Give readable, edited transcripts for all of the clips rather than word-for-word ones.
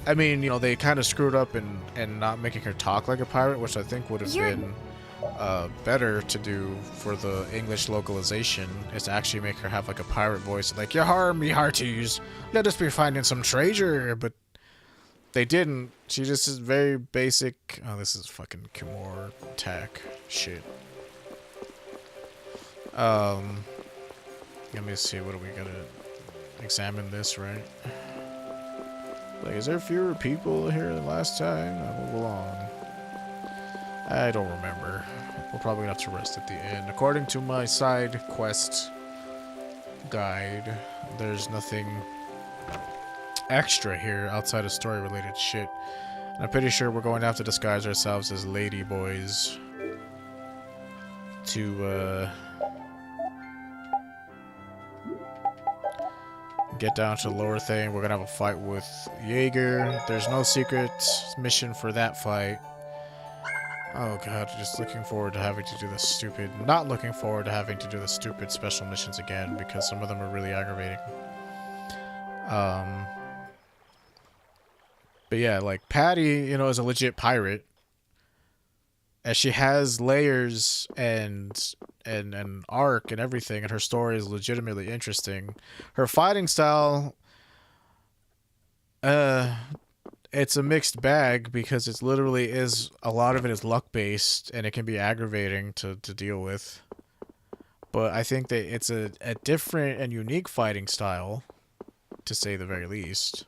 I mean, you know, they kind of screwed up in not making her talk like a pirate, which I think would have been better to do for the English localization, is to actually make her have like a pirate voice, like "Yar, me hearties, let us be finding some treasure." But they didn't. She just is very basic. Oh, this is fucking Kimura tech shit. Let me see. What are we gonna examine this, right? Like, is there fewer people here than last time? I move along. I don't remember. We're probably gonna have to rest at the end. According to my side quest guide, there's nothing extra here outside of story-related shit. And I'm pretty sure we're going to have to disguise ourselves as lady boys to get down to the lower thing. We're gonna have a fight with Jaeger. There's no secret mission for that fight. Oh god, just looking forward to having to do the stupid... Not looking forward to having to do the stupid special missions again, because some of them are really aggravating. But yeah, like, Patty, you know, is a legit pirate. And she has layers and an arc and everything, and her story is legitimately interesting. Her fighting style... it's a mixed bag, because it's literally is a lot of it is luck based, and it can be aggravating to deal with. But I think that it's a different and unique fighting style, to say the very least.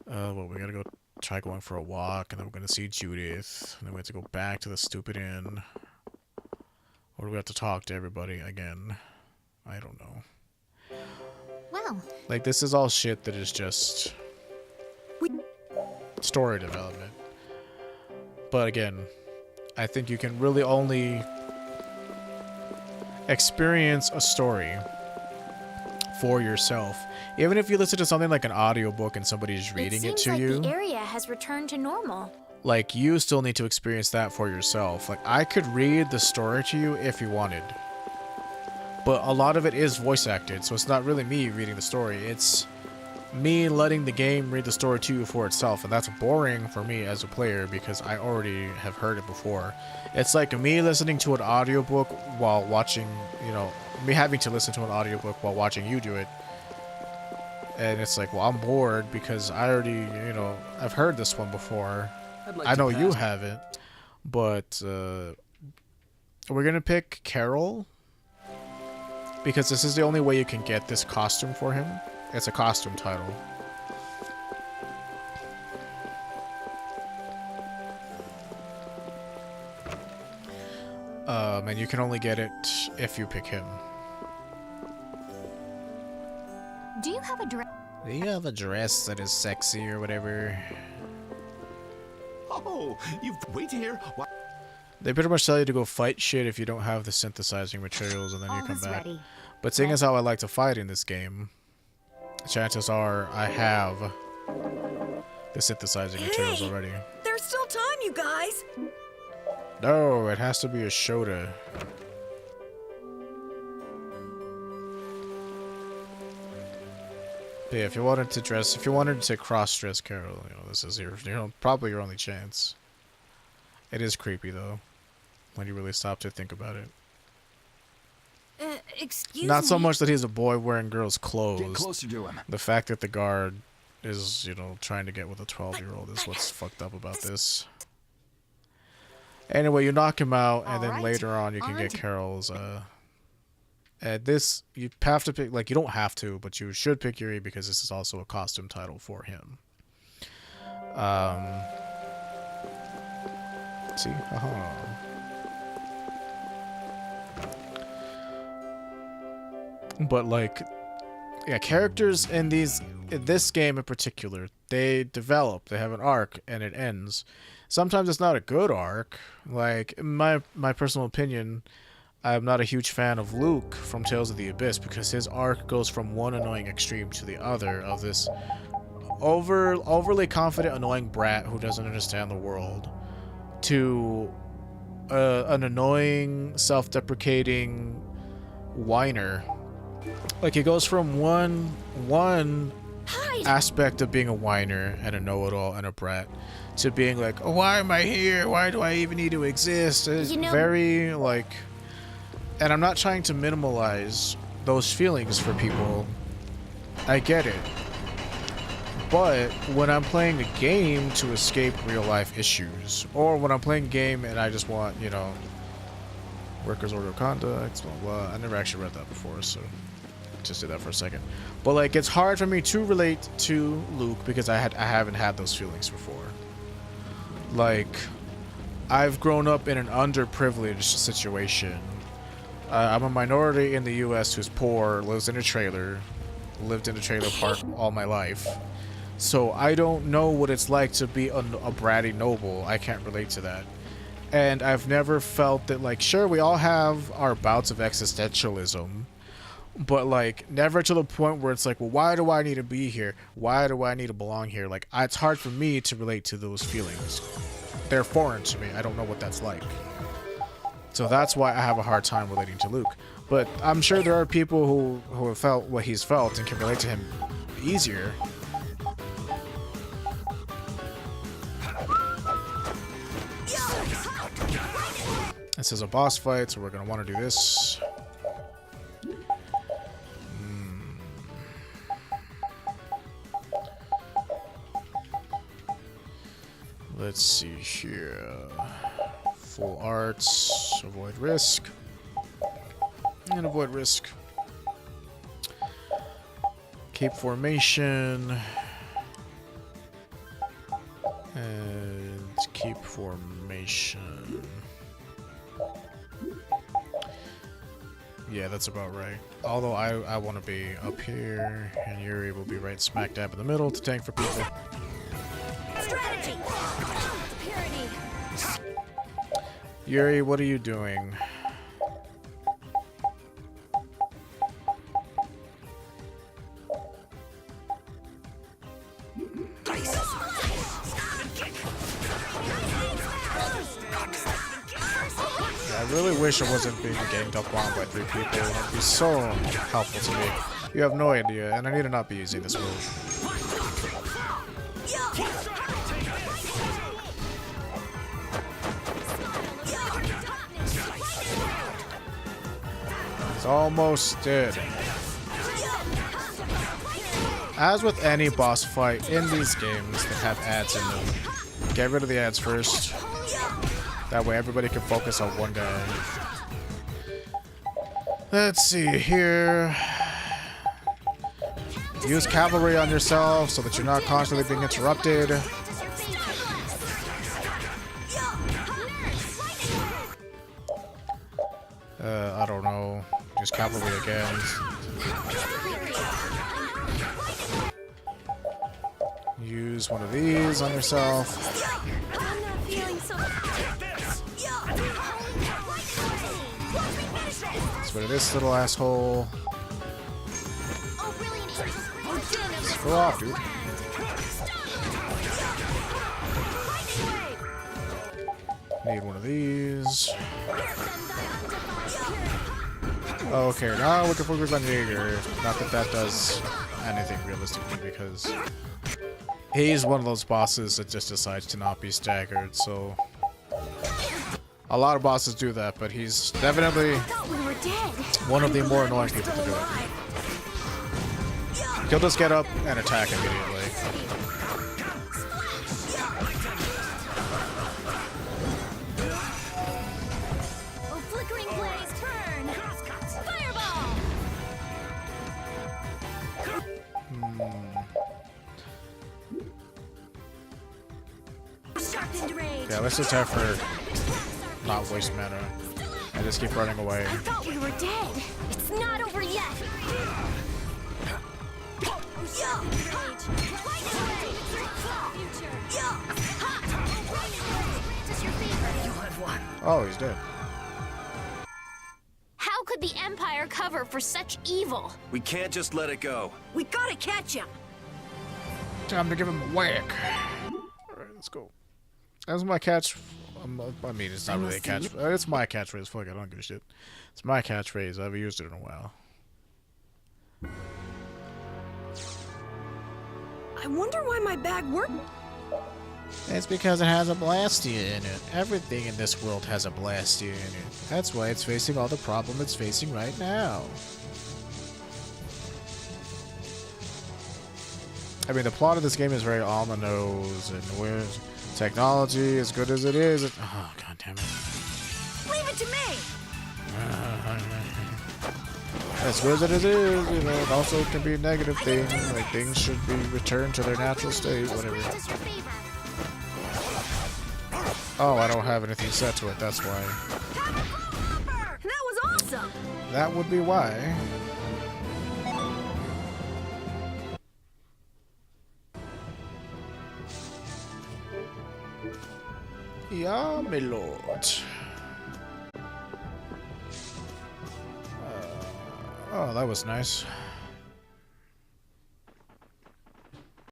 Well, we gotta go try going for a walk, and then we're gonna see Judith, and then we have to go back to the stupid inn. Or do we have to talk to everybody again? I don't know. Well, like, this is all shit that is just story development. But again, I think you can really only experience a story for yourself. Even if you listen to something like an audiobook and somebody's reading it to you, the area has returned to normal. like, you still need to experience that for yourself. Like, I could read the story to you if you wanted, but a lot of it is voice acted, so it's not really me reading the story. It's me letting the game read the story to you for itself, and that's boring for me as a player because I already have heard it before. It's like me listening to an audiobook while watching, you know, me having to listen to an audiobook while watching you do it. And it's like, well, I'm bored because I already, you know, I've heard this one before. I know you haven't, but we're gonna pick Carol because this is the only way you can get this costume for him. It's a costume title. And you can only get it if you pick him. Do you have a dress? Do you have a dress that is sexy or whatever? Oh, you've wait here. What? They pretty much tell you to go fight shit if you don't have the synthesizing materials, and then you come back. Ready. But seeing as how I like to fight in this game, chances are I have the synthesizing materials already. There's still time, you guys. No, it has to be a Shota. But yeah, if you wanted to cross-dress Carol, you know, this is probably your only chance. It is creepy though, when you really stop to think about it. Excuse me. Not so much that he's a boy wearing girls' clothes. Get closer to him. The fact that the guard is, you know, trying to get with a 12-year-old is what's fucked up about this. Anyway, you knock him out, and then later on you can get Carol's, this, you have to pick, like, you don't have to, but you should pick Yuri because this is also a costume title for him. See? But, like, yeah, characters in this game in particular, they develop, they have an arc, and it ends. Sometimes it's not a good arc. Like, in my personal opinion, I'm not a huge fan of Luke from Tales of the Abyss because his arc goes from one annoying extreme to the other of this overly confident, annoying brat who doesn't understand the world to an annoying, self-deprecating whiner. Like, it goes from one Hide! aspect of being a whiner and a know-it-all and a brat to being like, oh, why am I here? Why do I even need to exist? It's You know- very like, and I'm not trying to minimalize those feelings for people. I get it. But when I'm playing a game to escape real life issues, or when I'm playing a game and I just want, you know, workers' order of conduct, blah, blah, I never actually read that before, so just did that for a second. But like, it's hard for me to relate to Luke because I haven't had those feelings before. Like, I've grown up in an underprivileged situation. I'm a minority in the U.S. who's poor, lives in a trailer, lived in a trailer park all my life. So I don't know what it's like to be a bratty noble. I can't relate to that. And I've never felt that, like, sure, we all have our bouts of existentialism, but like never to the point where it's like, well, why do I need to be here? Why do I need to belong here? Like, it's hard for me to relate to those feelings. They're foreign to me. I don't know what that's like. So that's why I have a hard time relating to Luke. But I'm sure there are people who have felt what he's felt and can relate to him easier. This is a boss fight, so we're going to want to do this. Let's see here. Full arts, avoid risk. And avoid risk. Cape formation. And cape formation. Yeah, that's about right. Although I want to be up here, and Yuri will be right smack dab in the middle to tank for people. Strategy! Purity! Yuri, what are you doing? I really wish I wasn't being ganged up on by 3 people. It would be so helpful to me. You have no idea, and I need to not be using this move. He's almost dead. As with any boss fight in these games that have ads in them, get rid of the ads first. That way everybody can focus on one guy. Let's see here. Use cavalry on yourself so that you're not constantly being interrupted. I don't know. Use cavalry again. Use one of these on yourself. Get rid of this little asshole. Let's go off, dude. Need one of these. Okay, now we can focus on Jaeger. Not that that does anything realistically, because he's one of those bosses that just decides to not be staggered, so a lot of bosses do that, but he's definitely one of the more annoying people to do it. He'll just get up and attack immediately. Yeah, let's just have her not waste mana and just keep running away. I thought we were dead. It's not over yet. Oh, he's dead. How could the Empire cover for such evil? We can't just let it go. We gotta catch him! Time to give him a whack. Alright, let's go. That's my catch. I mean, it's not really a catch. It's my catchphrase. Fuck, I don't give a shit. It's my catchphrase. I haven't used it in a while. I wonder why my bag worked. It's because it has a Blastia in it. Everything in this world has a Blastia in it. That's why it's facing all the problem it's facing right now. I mean, the plot of this game is very on the nose, and weird technology, as good as it is. Oh, god damn it. Leave it to me. As good as it is, you know, it also can be a negative thing. Like, things should be returned to their natural state, whatever. Practice your favor. Oh, I don't have anything set to it, that's why. That was awesome. That would be why. Yeah, my lord. Oh, that was nice.